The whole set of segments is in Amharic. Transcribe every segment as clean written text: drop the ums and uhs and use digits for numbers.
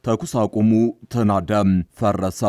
ተኩስ አቁሙ ተናደ፣ ፈረሰ።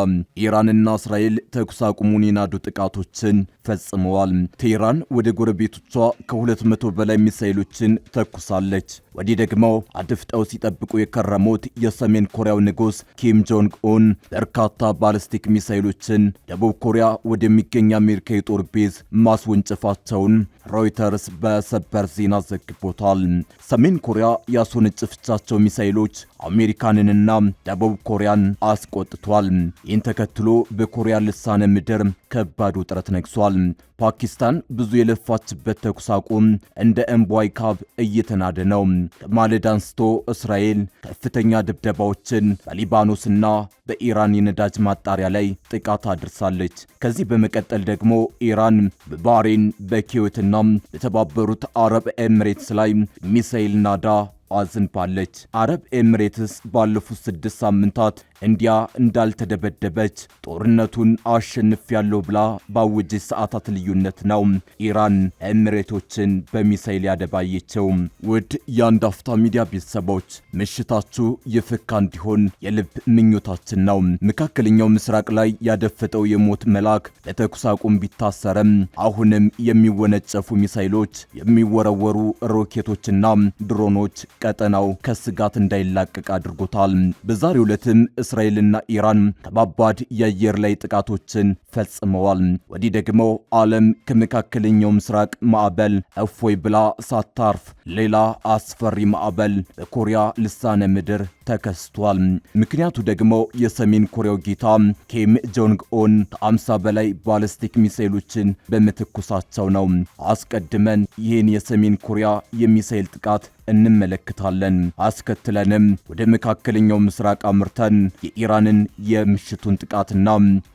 ኢራንና እስራኤል ተኩስ አቁሙን የናዱ ጥቃቶችን ፈጽመዋል። ቴህራን ወደ ጎረቤቶቿ ከ200 በላይ ሚሳኤሎችን ተኩሳለች። ወዲህ ደግሞ አድፍጠው ሲጠብቁ የከረሙት የሰሜን ኮሪያው ንጉሥ ኪም ጆንግ ኡን በርካታ ባሊስቲክ ሚሳኤሎችን ደቡብ ኮሪያ ወደሚገኝ አሜሪካ የጦር ቤዝ ማስወንጨፋቸውን ሮይተርስ በሰበር ዜና ዘግቦታል። ሰሜን ኮሪያ ያስወነጨፈቻቸው ሚሳኤሎች አሜሪካንንና ደቡብ ኮሪያን አስቆጥቷል። ይህን ተከትሎ በኮሪያ ልሳነ ምድር ከባድ ውጥረት ነግሷል። ፓኪስታን ብዙ የለፋችበት ተኩስ አቁም እንደ እምቧይ ካብ እየተናደ ነው። ከማለዳ አንስቶ እስራኤል ከፍተኛ ድብደባዎችን በሊባኖስና በኢራን የነዳጅ ማጣሪያ ላይ ጥቃት አድርሳለች። ከዚህ በመቀጠል ደግሞ ኢራን በባህሬን በኩዌትና በተባበሩት አረብ ኤሚሬትስ ላይ ሚሳኤል ናዳ አዝንባለች። አረብ ኤሚሬትስ ባለፉት 6 ሳምንታት እንዲያ እንዳልተደበደበች ጦርነቱን አሸንፊያለሁ ብላ ባወጀች ሰዓታት ልዩነት ነው ኢራን ኤሚሬቶችን በሚሳኤል ያደባየችው። ውድ የአንድ አፍታ ሚዲያ ቤተሰቦች ምሽታችሁ የፈካ እንዲሆን የልብ ምኞታችን ነው። መካከለኛው ምስራቅ ላይ ያደፈጠው የሞት መልአክ ለተኩስ አቁም ቢታሰርም አሁንም የሚወነጨፉ ሚሳኤሎች፣ የሚወረወሩ ሮኬቶችና ድሮኖች ቀጠናው ከስጋት እንዳይላቀቅ አድርጎታል። በዛሬው ዕለትም እስራኤልና ኢራን ከባባድ የአየር ላይ ጥቃቶችን ፈጽመዋል። ወዲህ ደግሞ ዓለም ከመካከለኛው ምስራቅ ማዕበል እፎይ ብላ ሳታርፍ ሌላ አስፈሪ ማዕበል በኮሪያ ልሳነ ምድር ተከስቷል። ምክንያቱ ደግሞ የሰሜን ኮሪያው ጌታ ኪም ጆንግ ኡን ከ50 በላይ ባሊስቲክ ሚሳኤሎችን በመተኮሳቸው ነው። አስቀድመን ይህን የሰሜን ኮሪያ የሚሳኤል ጥቃት እንመለከታለን። አስከትለንም ወደ መካከለኛው ምስራቅ አምርተን የኢራንን የምሽቱን ጥቃትና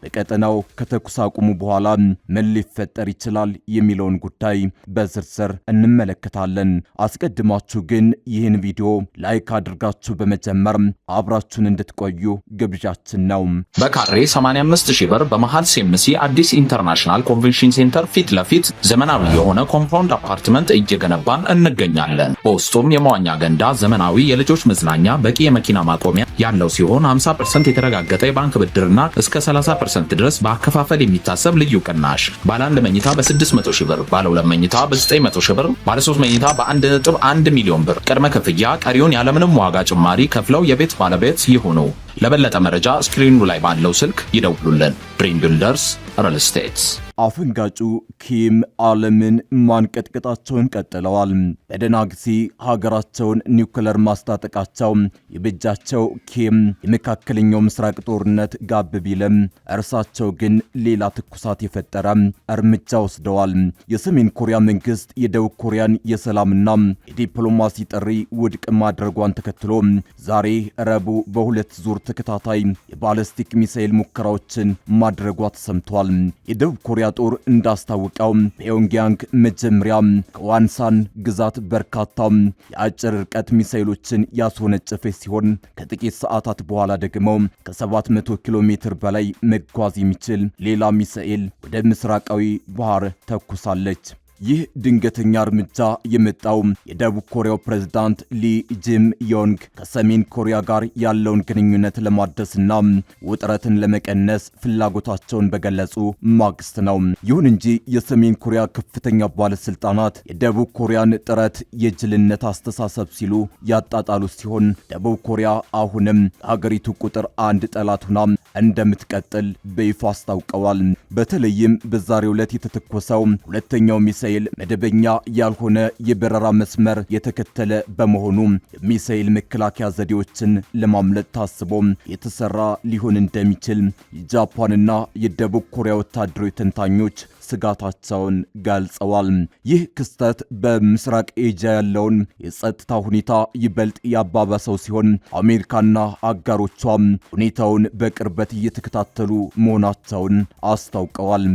በቀጠናው ከተኩስ አቁሙ በኋላ ምን ሊፈጠር ይችላል የሚለውን ጉዳይ በዝርዝር እንመለከታለን። አስቀድማችሁ ግን ይህን ቪዲዮ ላይክ አድርጋችሁ በመጀመር አብራችሁን እንድትቆዩ ግብዣችን ነው። በካሬ 85000 ብር በመሃል ሴምሲ አዲስ ኢንተርናሽናል ኮንቬንሽን ሴንተር ፊት ለፊት ዘመናዊ የሆነ ኮምፓውንድ አፓርትመንት እየገነባን እንገኛለን። በውስጡም የመዋኛ ገንዳ፣ ዘመናዊ የልጆች መዝናኛ፣ በቂ የመኪና ማቆሚያ ያለው ሲሆን 50% የተረጋገጠ የባንክ ብድርና እስከ 30% ድረስ በአከፋፈል የሚታሰብ ልዩ ቅናሽ። ባለ 1 መኝታ በ600,000 ብር፣ ባለ 2 መኝታ በ900,000 ብር፣ ባለ 3 መኝታ በ1.1 ሚሊዮን ብር ቅድመ ክፍያ፣ ቀሪውን ያለምንም ዋጋ ጭማሪ ከፍለው የቤት ባለቤት ይሁኑ። ለበለጠ መረጃ ስክሪኑ ላይ ባለው ስልክ ይደውሉልን። ድሪም ቢልደርስ ሪል ስቴት። አፈንጋጩ ኪም ዓለምን ማንቀጥቀጣቸውን ቀጥለዋል። በደህና ጊዜ ሀገራቸውን ኒውክለር ማስታጠቃቸው የበጃቸው ኪም የመካከለኛው ምስራቅ ጦርነት ጋብ ቢልም እርሳቸው ግን ሌላ ትኩሳት የፈጠረ እርምጃ ወስደዋል። የሰሜን ኮሪያ መንግስት የደቡብ ኮሪያን የሰላምና የዲፕሎማሲ ጥሪ ውድቅ ማድረጓን ተከትሎ ዛሬ ረቡዕ በሁለት ዙር ተከታታይ የባሊስቲክ ሚሳኤል ሙከራዎችን ማድረጓ ተሰምቷል። የደቡብ ኮሪያ ጦር እንዳስታወቀው ፒዮንግያንግ መጀመሪያ ከዋንሳን ግዛት በርካታ የአጭር ርቀት ሚሳኤሎችን ያስወነጨፈች ሲሆን ከጥቂት ሰዓታት በኋላ ደግሞ ከ700 ኪሎ ሜትር በላይ መጓዝ የሚችል ሌላ ሚሳኤል ወደ ምስራቃዊ ባህር ተኩሳለች። ይህ ድንገተኛ እርምጃ የመጣው የደቡብ ኮሪያው ፕሬዝዳንት ሊ ጂም ዮንግ ከሰሜን ኮሪያ ጋር ያለውን ግንኙነት ለማደስና ውጥረትን ለመቀነስ ፍላጎታቸውን በገለጹ ማግስት ነው። ይሁን እንጂ የሰሜን ኮሪያ ከፍተኛ ባለስልጣናት የደቡብ ኮሪያን ጥረት የጅልነት አስተሳሰብ ሲሉ ያጣጣሉ ሲሆን ደቡብ ኮሪያ አሁንም ሀገሪቱ ቁጥር 1 ጠላት ሆና እንደምትቀጥል በይፋ አስታውቀዋል። በተለይም በዛሬው ዕለት የተተኮሰው ሁለተኛው ሚሳኤል መደበኛ ያልሆነ የበረራ መስመር የተከተለ በመሆኑ የሚሳኤል መከላከያ ዘዴዎችን ለማምለጥ ታስቦ የተሰራ ሊሆን እንደሚችል የጃፓንና የደቡብ ኮሪያ ወታደራዊ ተንታኞች ስጋታቸውን ገልጸዋል። ይህ ክስተት በምስራቅ ኤዥያ ያለውን የጸጥታ ሁኔታ ይበልጥ ያባባሰው ሲሆን አሜሪካና አጋሮቿ ሁኔታውን በቅርበት እየተከታተሉ መሆናቸውን አስታውቀዋል።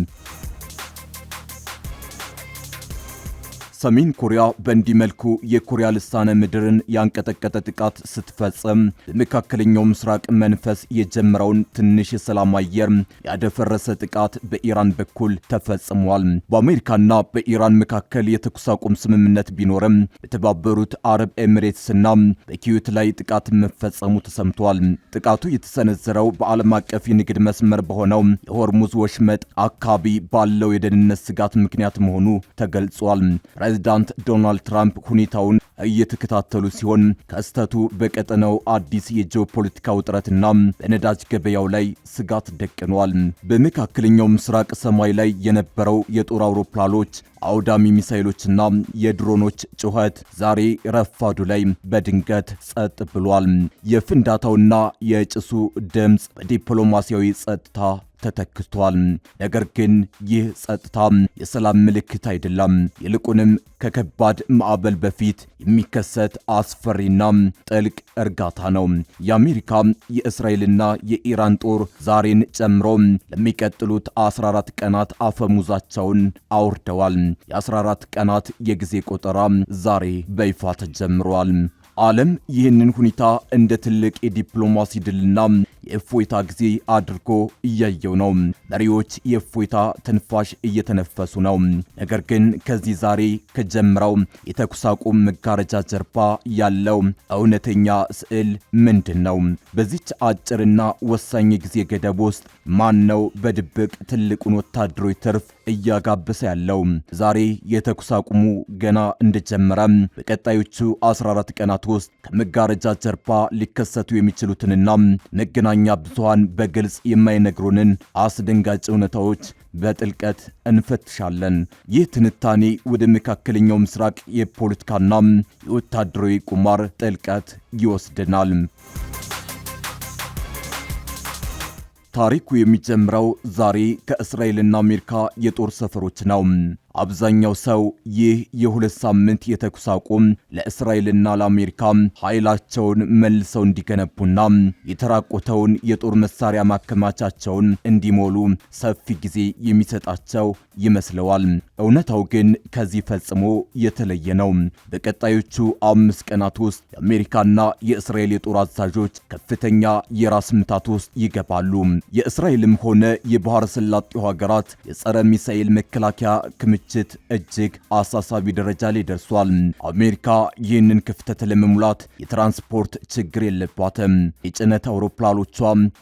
ሰሜን ኮሪያ በእንዲህ መልኩ የኮሪያ ልሳነ ምድርን ያንቀጠቀጠ ጥቃት ስትፈጽም በመካከለኛው ምስራቅ መንፈስ የጀመረውን ትንሽ የሰላም አየር ያደፈረሰ ጥቃት በኢራን በኩል ተፈጽሟል። በአሜሪካና በኢራን መካከል የተኩስ አቁም ስምምነት ቢኖርም በተባበሩት አረብ ኤሚሬትስና በኩዌት ላይ ጥቃት መፈጸሙ ተሰምቷል። ጥቃቱ የተሰነዘረው በዓለም አቀፍ የንግድ መስመር በሆነው የሆርሙዝ ወሽመጥ አካባቢ ባለው የደህንነት ስጋት ምክንያት መሆኑ ተገልጿል። ፕሬዚዳንት ዶናልድ ትራምፕ ሁኔታውን እየተከታተሉ ሲሆን ክስተቱ በቀጠናው አዲስ የጂኦፖለቲካ ውጥረትና በነዳጅ ገበያው ላይ ስጋት ደቅኗል። በመካከለኛው ምስራቅ ሰማይ ላይ የነበረው የጦር አውሮፕላኖች አውዳሚ ሚሳኤሎችና የድሮኖች ጩኸት ዛሬ ረፋዱ ላይ በድንገት ጸጥ ብሏል። የፍንዳታውና የጭሱ ድምፅ በዲፕሎማሲያዊ ጸጥታ ተተክቷል። ነገር ግን ይህ ጸጥታ የሰላም ምልክት አይደለም። ይልቁንም ከከባድ ማዕበል በፊት የሚከሰት አስፈሪና ጥልቅ እርጋታ ነው። የአሜሪካ የእስራኤልና የኢራን ጦር ዛሬን ጨምሮ ለሚቀጥሉት 14 ቀናት አፈሙዛቸውን አውርደዋል። የ14 ቀናት የጊዜ ቆጠራ ዛሬ በይፋ ተጀምሯል። ዓለም ይህንን ሁኔታ እንደ ትልቅ የዲፕሎማሲ ድልና የእፎይታ ጊዜ አድርጎ እያየው ነው። መሪዎች የእፎይታ ትንፋሽ እየተነፈሱ ነው። ነገር ግን ከዚህ ዛሬ ከጀመረው የተኩስ አቁም መጋረጃ ጀርባ ያለው እውነተኛ ስዕል ምንድን ነው? በዚች አጭርና ወሳኝ ጊዜ ገደብ ውስጥ ማን ነው በድብቅ ትልቁን ወታደራዊ ትርፍ እያጋበሰ ያለው? ዛሬ የተኩስ አቁሙ ገና እንደጀመረ በቀጣዮቹ 14 ቀናት ውስጥ ከመጋረጃ ጀርባ ሊከሰቱ የሚችሉትንና መገናኛ ብዙሃን በግልጽ የማይነግሩንን አስደንጋጭ እውነታዎች በጥልቀት እንፈትሻለን። ይህ ትንታኔ ወደ መካከለኛው ምስራቅ የፖለቲካና የወታደራዊ ቁማር ጥልቀት ይወስደናል። ታሪኩ የሚጀምረው ዛሬ ከእስራኤልና አሜሪካ የጦር ሰፈሮች ነው። አብዛኛው ሰው ይህ የሁለት ሳምንት የተኩስ አቁም ለእስራኤልና ለአሜሪካ ኃይላቸውን መልሰው እንዲገነቡና የተራቆተውን የጦር መሳሪያ ማከማቻቸውን እንዲሞሉ ሰፊ ጊዜ የሚሰጣቸው ይመስለዋል። እውነታው ግን ከዚህ ፈጽሞ የተለየ ነው። በቀጣዮቹ 5 ቀናት ውስጥ የአሜሪካና የእስራኤል የጦር አዛዦች ከፍተኛ የራስ ምታት ውስጥ ይገባሉ። የእስራኤልም ሆነ የባህረ ሰላጤው ሀገራት የጸረ ሚሳኤል መከላከያ ክምችት እጅግ አሳሳቢ ደረጃ ላይ ደርሷል። አሜሪካ ይህንን ክፍተት ለመሙላት የትራንስፖርት ችግር የለባትም። የጭነት አውሮፕላኖቿ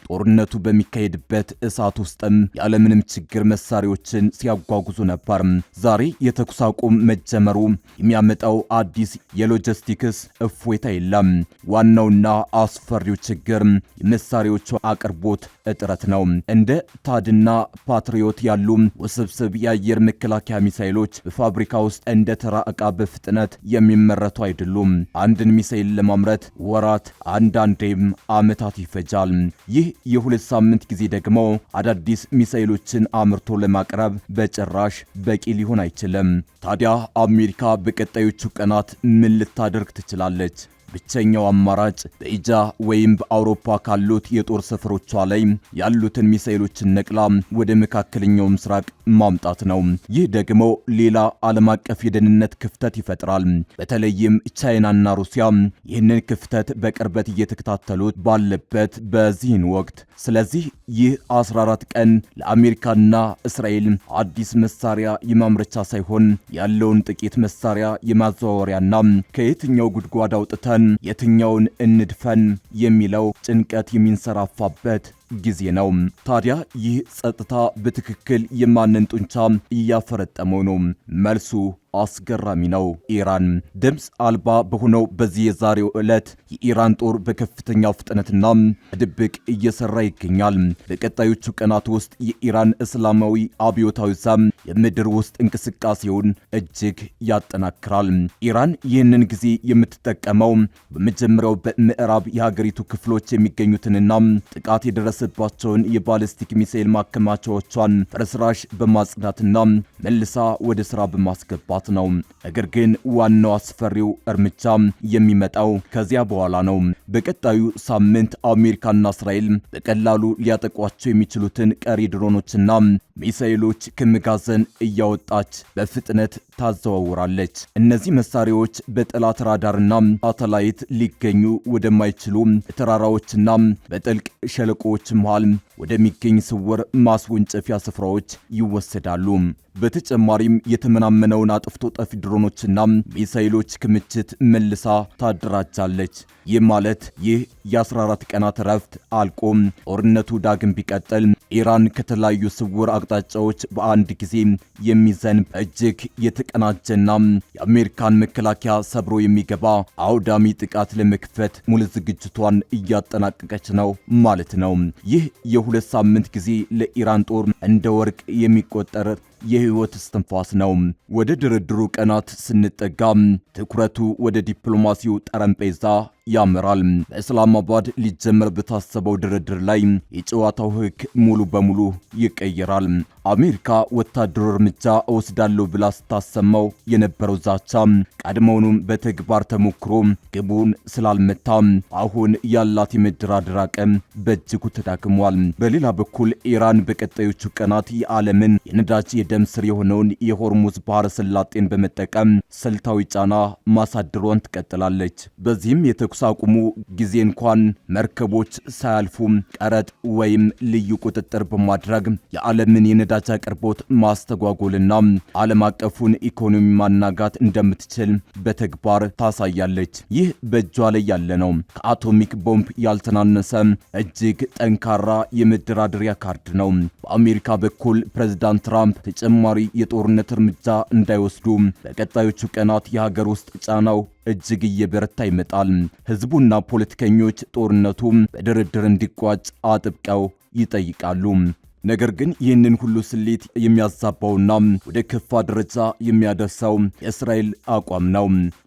ጦርነቱ በሚካሄድበት እሳት ውስጥም ያለምንም ችግር መሳሪያዎችን ሲያጓጉዙ ነበር። ዛሬ የተኩስ አቁም መጀመሩ የሚያመጣው አዲስ የሎጂስቲክስ እፎይታ የለም። ዋናውና አስፈሪው ችግር የመሳሪያዎቹ አቅርቦት እጥረት ነው። እንደ ታድና ፓትሪዮት ያሉ ውስብስብ የአየር መከላከያ ሚሳኤሎች በፋብሪካ ውስጥ እንደ ተራ ዕቃ በፍጥነት የሚመረቱ አይደሉም። አንድን ሚሳኤል ለማምረት ወራት አንዳንዴም ዓመታት ይፈጃል። ይህ የሁለት ሳምንት ጊዜ ደግሞ አዳዲስ ሚሳኤሎችን አምርቶ ለማቅረብ በጭራሽ በቂ ሊሆን አይችልም። ታዲያ አሜሪካ በቀጣዮቹ ቀናት ምን ልታደርግ ትችላለች? ብቸኛው አማራጭ በኢጃ ወይም በአውሮፓ ካሉት የጦር ሰፈሮቿ ላይ ያሉትን ሚሳኤሎችን ነቅላ ወደ መካከለኛው ምስራቅ ማምጣት ነው። ይህ ደግሞ ሌላ ዓለም አቀፍ የደህንነት ክፍተት ይፈጥራል። በተለይም ቻይናና ሩሲያ ይህንን ክፍተት በቅርበት እየተከታተሉት ባለበት በዚህን ወቅት። ስለዚህ ይህ 14 ቀን ለአሜሪካና እስራኤል አዲስ መሳሪያ የማምረቻ ሳይሆን ያለውን ጥቂት መሳሪያ የማዘዋወሪያና ከየትኛው ጉድጓድ አውጥተን የትኛውን እንድፈን የሚለው ጭንቀት የሚንሰራፋበት ጊዜ ነው። ታዲያ ይህ ጸጥታ በትክክል የማንን ጡንቻ እያፈረጠመው ነው? መልሱ አስገራሚ ነው። ኢራን ድምፅ አልባ በሆነው በዚህ የዛሬው ዕለት የኢራን ጦር በከፍተኛ ፍጥነትና ድብቅ እየሰራ ይገኛል። በቀጣዮቹ ቀናት ውስጥ የኢራን እስላማዊ አብዮታዊ ዘብ የምድር ውስጥ እንቅስቃሴውን እጅግ ያጠናክራል። ኢራን ይህንን ጊዜ የምትጠቀመው በመጀመሪያው በምዕራብ የሀገሪቱ ክፍሎች የሚገኙትንና ጥቃት የደረሰባቸውን የባሊስቲክ ሚሳኤል ማከማቻዎቿን ፍርስራሽ በማጽዳትና መልሳ ወደ ስራ በማስገባት ነው። ነገር ግን ዋናው አስፈሪው እርምጃ የሚመጣው ከዚያ በኋላ ነው። በቀጣዩ ሳምንት አሜሪካና እስራኤል በቀላሉ ሊያጠቋቸው የሚችሉትን ቀሪ ድሮኖችና ሚሳኤሎች ከመጋዘን እያወጣች በፍጥነት ታዘዋውራለች። እነዚህ መሳሪያዎች በጠላት ራዳርና ሳተላይት ሊገኙ ወደማይችሉ ተራራዎችና በጥልቅ ሸለቆዎች መሃል ወደሚገኝ ስውር ማስወንጨፊያ ስፍራዎች ይወሰዳሉ። በተጨማሪም የተመናመነውን አጥፍቶ ጠፊ ድሮኖችና ሚሳኤሎች ክምችት መልሳ ታደራጃለች። ይህ ማለት ይህ የ14 ቀናት ረፍት አልቆ ጦርነቱ ዳግም ቢቀጥል ኢራን ከተለያዩ ስውር አቅጣጫዎች በአንድ ጊዜ የሚዘንብ እጅግ የተቀናጀና የአሜሪካን መከላከያ ሰብሮ የሚገባ አውዳሚ ጥቃት ለመክፈት ሙሉ ዝግጅቷን እያጠናቀቀች ነው ማለት ነው። ይህ የ2 ሳምንት ጊዜ ለኢራን ጦር እንደ ወርቅ የሚቆጠር የህይወት እስትንፋስ ነው። ወደ ድርድሩ ቀናት ስንጠጋ ትኩረቱ ወደ ዲፕሎማሲው ጠረጴዛ ያመራል። በእስላማባድ ሊጀመር በታሰበው ድርድር ላይ የጨዋታው ህግ ሙሉ በሙሉ ይቀየራል። አሜሪካ ወታደራዊ እርምጃ እወስዳለሁ ብላ ስታሰማው የነበረው ዛቻ ቀድሞውንም በተግባር ተሞክሮ ግቡን ስላልመታ አሁን ያላት የመደራደር አቅም በእጅጉ ተዳክሟል። በሌላ በኩል ኢራን በቀጣዮቹ ቀናት የዓለምን የነዳጅ የደም ስር የሆነውን የሆርሙዝ ባህረ ሰላጤን በመጠቀም ስልታዊ ጫና ማሳደሯን ትቀጥላለች። በዚህም የተኩስ አቁሙ ጊዜ እንኳን መርከቦች ሳያልፉ ቀረጥ ወይም ልዩ ቁጥጥር በማድረግ የዓለምን የነዳጅ አቅርቦት ማስተጓጎልና ዓለም አቀፉን ኢኮኖሚ ማናጋት እንደምትችል በተግባር ታሳያለች። ይህ በእጇ ላይ ያለ ነው። ከአቶሚክ ቦምብ ያልተናነሰ እጅግ ጠንካራ የመደራደሪያ ካርድ ነው። በአሜሪካ በኩል ፕሬዝዳንት ትራምፕ ተጨማሪ የጦርነት እርምጃ እንዳይወስዱ በቀጣዮቹ ቀናት የሀገር ውስጥ ጫናው እጅግ እየበረታ ይመጣል። ህዝቡና ፖለቲከኞች ጦርነቱ በድርድር እንዲቋጭ አጥብቀው ይጠይቃሉ። ነገር ግን ይህንን ሁሉ ስሌት የሚያዛባውና ወደ ከፋ ደረጃ የሚያደርሰው የእስራኤል አቋም ነው።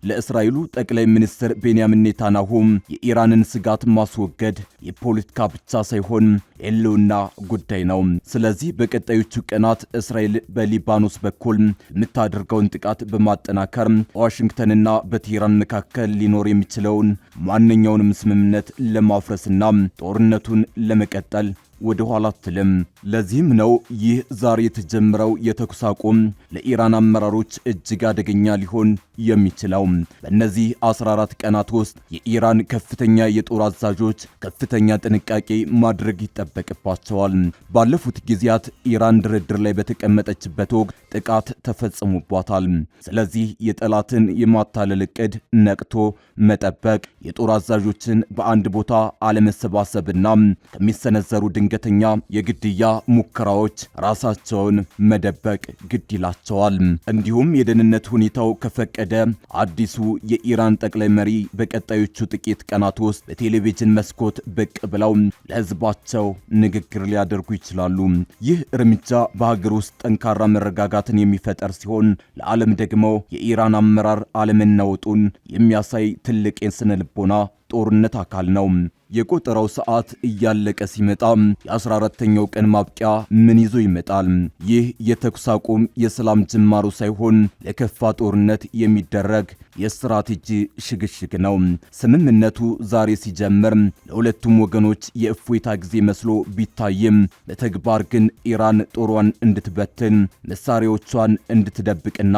ለእስራኤሉ ጠቅላይ ሚኒስትር ቤንያሚን ኔታንያሁ የኢራንን ስጋት ማስወገድ የፖለቲካ ብቻ ሳይሆን የህልውና ጉዳይ ነው። ስለዚህ በቀጣዮቹ ቀናት እስራኤል በሊባኖስ በኩል የምታደርገውን ጥቃት በማጠናከር በዋሽንግተንና በቴህራን መካከል ሊኖር የሚችለውን ማንኛውንም ስምምነት ለማፍረስና ጦርነቱን ለመቀጠል ወደ ኋላ አትልም። ለዚህም ነው ይህ ዛሬ የተጀመረው የተኩስ አቁም ለኢራን አመራሮች እጅግ አደገኛ ሊሆን የሚችለው። በእነዚህ 14 ቀናት ውስጥ የኢራን ከፍተኛ የጦር አዛዦች ከፍተኛ ጥንቃቄ ማድረግ ይጠበቅባቸዋል። ባለፉት ጊዜያት ኢራን ድርድር ላይ በተቀመጠችበት ወቅት ጥቃት ተፈጽሞባታል። ስለዚህ የጠላትን የማታለል ዕቅድ ነቅቶ መጠበቅ፣ የጦር አዛዦችን በአንድ ቦታ አለመሰባሰብና ከሚሰነዘሩ ድንገተኛ የግድያ ሙከራዎች ራሳቸውን መደበቅ ግድ ይላቸዋል። እንዲሁም የደህንነት ሁኔታው ከፈቀደ አዲሱ የኢራን ጠቅላይ መሪ በቀጣዮቹ ጥቂት ቀናት ውስጥ በቴሌቪዥን መስኮት ብቅ ብለው ለሕዝባቸው ንግግር ሊያደርጉ ይችላሉ። ይህ እርምጃ በሀገር ውስጥ ጠንካራ መረጋጋትን የሚፈጠር ሲሆን ለዓለም ደግሞ የኢራን አመራር አለመናወጡን የሚያሳይ ትልቅ የስነ ልቦና ጦርነት አካል ነው። የቆጠራው ሰዓት እያለቀ ሲመጣ የ14ኛው ቀን ማብቂያ ምን ይዞ ይመጣል? ይህ የተኩስ አቁም የሰላም ጅማሩ ሳይሆን ለከፋ ጦርነት የሚደረግ የስትራቴጂ ሽግሽግ ነው። ስምምነቱ ዛሬ ሲጀምር ለሁለቱም ወገኖች የእፎይታ ጊዜ መስሎ ቢታይም በተግባር ግን ኢራን ጦሯን እንድትበትን፣ መሳሪያዎቿን እንድትደብቅና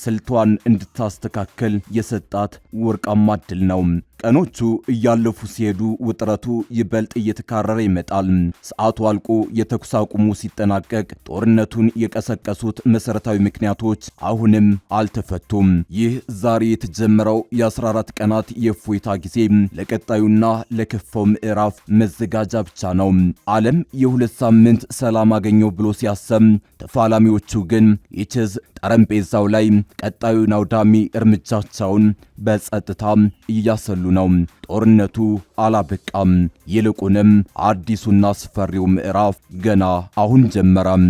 ስልቷን እንድታስተካከል የሰጣት ወርቃማ ዕድል ነው። ቀኖቹ እያለፉ ሲሄዱ ውጥረቱ ይበልጥ እየተካረረ ይመጣል። ሰዓቱ አልቆ የተኩስ አቁሙ ሲጠናቀቅ ጦርነቱን የቀሰቀሱት መሰረታዊ ምክንያቶች አሁንም አልተፈቱም። ይህ ዛሬ የተጀመረው የ14 ቀናት የእፎይታ ጊዜ ለቀጣዩና ለከፋው ምዕራፍ መዘጋጃ ብቻ ነው። ዓለም የ2 ሳምንት ሰላም አገኘው ብሎ ሲያሰም፣ ተፋላሚዎቹ ግን የቼዝ ጠረጴዛው ላይ ቀጣዩን አውዳሚ እርምጃቸውን በጸጥታ እያሰሉ ነው። ጦርነቱ አላበቃም። ይልቁንም አዲሱና አስፈሪው ምዕራፍ ገና አሁን ጀመረም።